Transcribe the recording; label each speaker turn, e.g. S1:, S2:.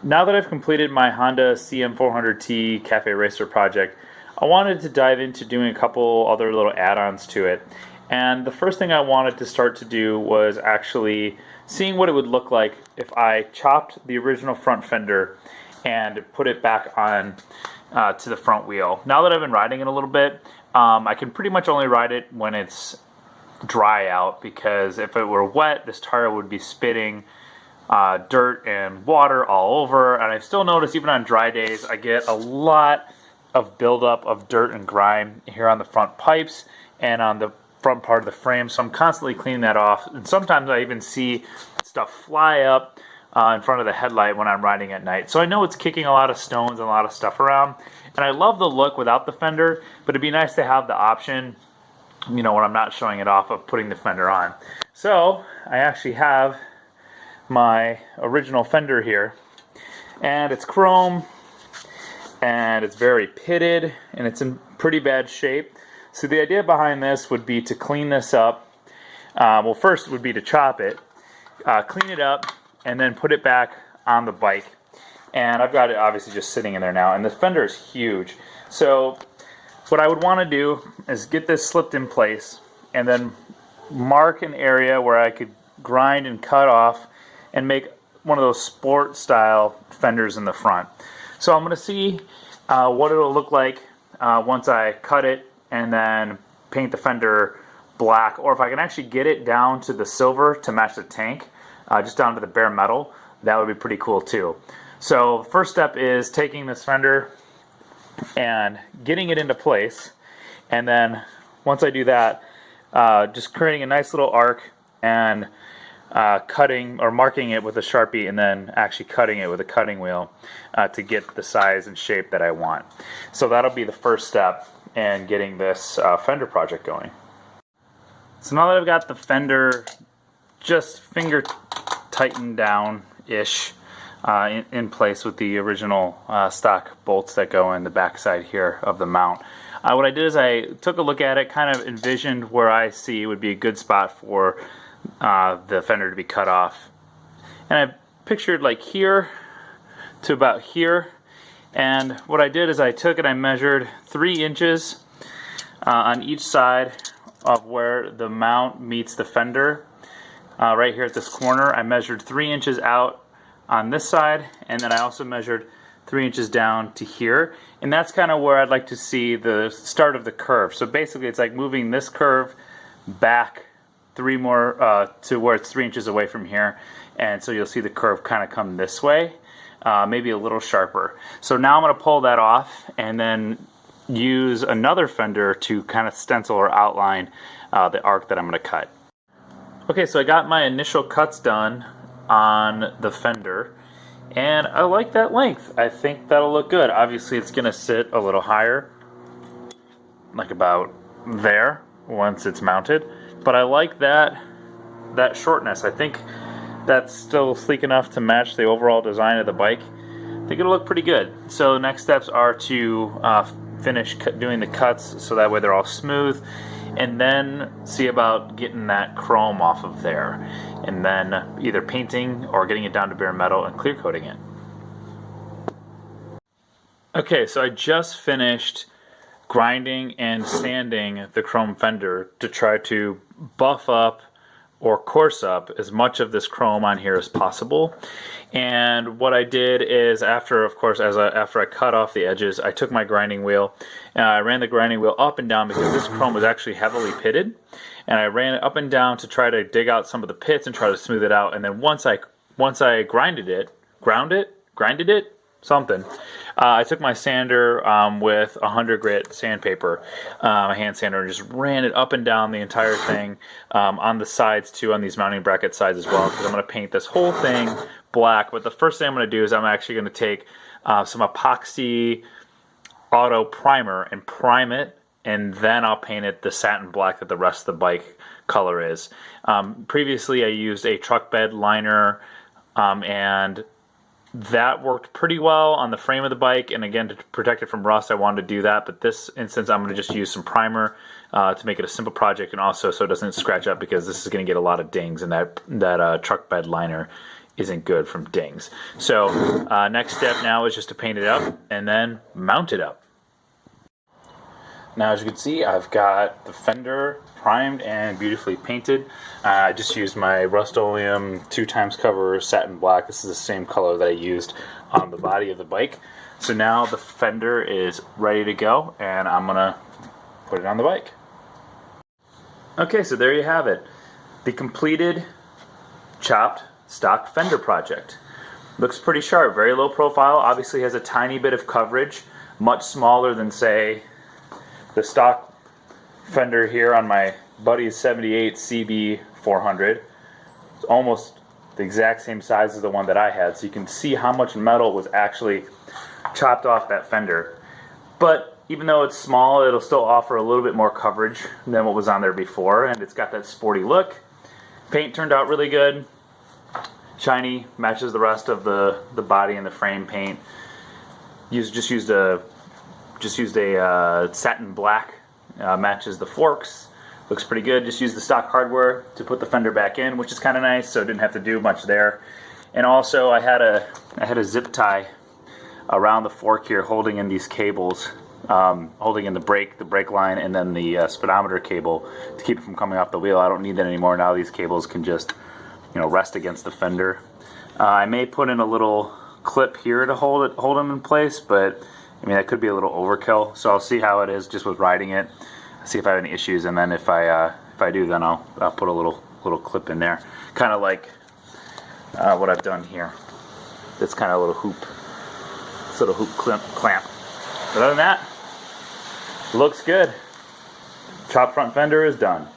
S1: Now that I've completed my Honda CM400T Cafe Racer project, I wanted to dive into doing a couple other little add-ons to it. And the first thing I wanted to start to do was actually seeing what it would look like if I chopped the original front fender and put it back on to the front wheel. Now that I've been riding it a little bit, I can pretty much only ride it when it's dry out, because if it were wet, this tire would be spitting dirt and water all over. And I've still noticed even on dry days I get a lot of buildup of dirt and grime here on the front pipes and on the front part of the frame, so I'm constantly cleaning that off. And sometimes I even see stuff fly up in front of the headlight when I'm riding at night. So I know it's kicking a lot of stones and a lot of stuff around. And I love the look without the fender, but it'd be nice to have the option, you know, when I'm not showing it off, of putting the fender on. So I actually have my original fender here, and it's chrome, and it's very pitted, and it's in pretty bad shape. So the idea behind this would be to clean this up. Well, first would be to chop it, clean it up, and then put it back on the bike. And I've got it obviously just sitting in there now, and the fender is huge. So what I would want to do is get this slipped in place and then mark an area where I could grind and cut off and make one of those sport style fenders in the front. So I'm going to see what it'll look like once I cut it and then paint the fender black, or if I can actually get it down to the silver to match the tank, just down to the bare metal, that would be pretty cool too. So first step is taking this fender and getting it into place, and then once I do that, just creating a nice little arc and cutting or marking it with a Sharpie, and then actually cutting it with a cutting wheel to get the size and shape that I want. So that'll be the first step in getting this fender project going. So now that I've got the fender just finger tightened down-ish in place with the original stock bolts that go in the backside here of the mount, what I did is I took a look at it, kind of envisioned where I see would be a good spot for the fender to be cut off. And I pictured like here to about here. And what I did is I took and I measured 3 inches on each side of where the mount meets the fender. Right here at this corner, I measured 3 inches out on this side, and then I also measured 3 inches down to here. And that's kind of where I'd like to see the start of the curve. So basically it's like moving this curve back 3 more to where it's 3 inches away from here, and so you'll see the curve kind of come this way, maybe a little sharper. So now I'm going to pull that off and then use another fender to kind of stencil or outline the arc that I'm going to cut. Okay, so I got my initial cuts done on the fender, and I like that length. I think that'll look good. Obviously it's going to sit a little higher, like about there once it's mounted. But I like that shortness. I think that's still sleek enough to match the overall design of the bike. I think it'll look pretty good. So the next steps are to finish doing the cuts so that way they're all smooth, and then see about getting that chrome off of there, and then either painting or getting it down to bare metal and clear coating it. Okay, so I just finished grinding and sanding the chrome fender to try to buff up or coarse up as much of this chrome on here as possible. And what I did is, after I cut off the edges, I took my grinding wheel and I ran the grinding wheel up and down, because this chrome was actually heavily pitted, and I ran it up and down to try to dig out some of the pits and try to smooth it out. And then once I grinded it, I took my sander with 100 grit sandpaper, a hand sander, and just ran it up and down the entire thing, on the sides too, on these mounting bracket sides as well, because I'm going to paint this whole thing black. But the first thing I'm going to do is I'm actually going to take some epoxy auto primer and prime it, and then I'll paint it the satin black that the rest of the bike color is. Previously I used a truck bed liner, and that worked pretty well on the frame of the bike, and again, to protect it from rust, I wanted to do that. But this instance, I'm going to just use some primer to make it a simple project, and also so it doesn't scratch up, because this is going to get a lot of dings, and that truck bed liner isn't good from dings. So next step now is just to paint it up and then mount it up. Now, as you can see, I've got the fender primed and beautifully painted. I just used my Rust-Oleum 2x cover satin black. This is the same color that I used on the body of the bike. So now the fender is ready to go, and I'm gonna put it on the bike. Okay, so there you have it. The completed chopped stock fender project. Looks pretty sharp, very low profile, obviously has a tiny bit of coverage, much smaller than, say, the stock fender here on my buddy's 78 CB400. It's almost the exact same size as the one that I had, so you can see how much metal was actually chopped off that fender. But even though it's small, it'll still offer a little bit more coverage than what was on there before, and it's got that sporty look. Paint turned out really good. Shiny, matches the rest of the body and the frame paint. Just used a satin black, matches the forks. Looks pretty good. Just used the stock hardware to put the fender back in, which is kind of nice, so didn't have to do much there. And also I had a zip tie around the fork here, holding in these cables, holding in the brake line, and then the speedometer cable to keep it from coming off the wheel. I don't need that anymore. Now these cables can just, you know, rest against the fender. I may put in a little clip here to hold them in place, but I mean, that could be a little overkill, so I'll see how it is just with riding it, see if I have any issues, and then if I do, then I'll put a little clip in there, kind of like what I've done here. This kind of little hoop, clamp. But other than that, looks good. Chop front fender is done.